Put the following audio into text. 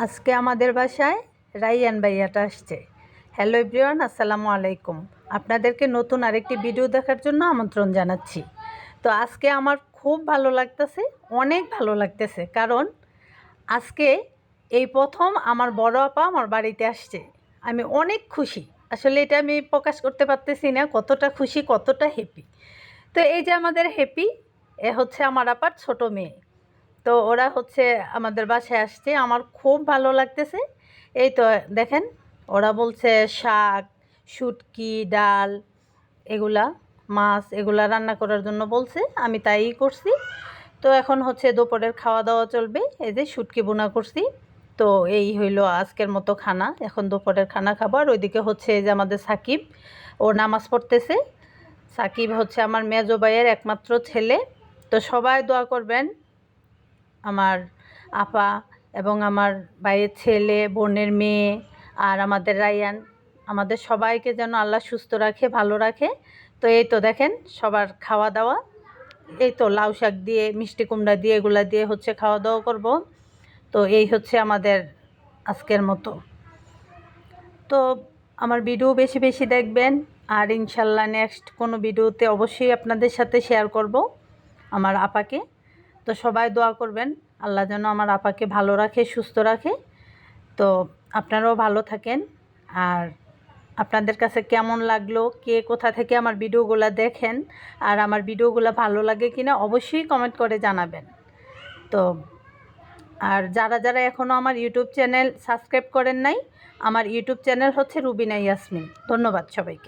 আজকে আমাদের বাসায় রাইয়ান ভাইয়াটা আসছে। হ্যালো এভরিওয়ান, আসসালামু আলাইকুম। আপনাদেরকে নতুন আরেকটি ভিডিও দেখার জন্য আমন্ত্রণ জানাচ্ছি। তো আজকে আমার খুব ভালো লাগতেছে, অনেক ভালো লাগতেছে, কারণ আজকে এই প্রথম আমার বড় আপা আমার বাড়িতে আসছে। আমি অনেক খুশি, আসলে এটা আমি প্রকাশ করতে পারতেছি না কতটা খুশি, কতটা হ্যাপি। তো এই যে আমাদের হ্যাপি, এ হচ্ছে আমার আপার ছোট মেয়ে। তো ওরা হচ্ছে আমাদের বাসায় আসছে, আমার খুব ভালো লাগতেছে। এই তো দেখেন, ওরা বলছে শাক, শুটকি, ডাল, এগুলা মাছ, এগুলা রান্না করার জন্য বলছে। আমি তাই করছি। তো এখন হচ্ছে দুপুরের খাওয়া দাওয়া চলবে। এই যে শুটকি বোনা করছি। তো এই হইলো আজকের মতো খানা। এখন দুপুরের খানা খাবার। ওইদিকে হচ্ছে এই যে আমাদের সাকিব, ও নামাজ পড়তেছে। সাকিব হচ্ছে আমার মেজো ভাইয়ের একমাত্র ছেলে। তো সবাই দোয়া করবেন আমার আপা এবং আমার ভাইয়ের ছেলে, বোনের মেয়ে আর আমাদের রায়ান, আমাদের সবাইকে যেন আল্লাহ সুস্থ রাখে, ভালো রাখে। তো এই তো দেখেন সবার খাওয়া দাওয়া। এই তো লাউ শাক দিয়ে, মিষ্টি কুমড়া দিয়ে, এগুলা দিয়ে হচ্ছে খাওয়া দাওয়া করব। তো এই হচ্ছে আমাদের আজকের মতো। তো আমার ভিডিও বেশি বেশি দেখবেন, আর ইনশাল্লাহ নেক্সট কোনো ভিডিওতে অবশ্যই আপনাদের সাথে শেয়ার করব আমার আপাকে। তো সবাই দোয়া করবেন আল্লাহ যেন আমার আপাকে ভালো রাখে, সুস্থ রাখে। তো আপনারাও ভালো থাকেন। আর আপনাদের কাছে কেমন লাগলো, কে কোথা থেকে আমার ভিডিওগুলো দেখেন, আর আমার ভিডিওগুলো ভালো লাগে কিনা অবশ্যই কমেন্ট করে জানাবেন। তো আর যারা যারা এখনও আমার ইউটিউব চ্যানেল সাবস্ক্রাইব করেন নাই, আমার ইউটিউব চ্যানেল হচ্ছে রুবিনা ইয়াসমিন। ধন্যবাদ সবাইকে।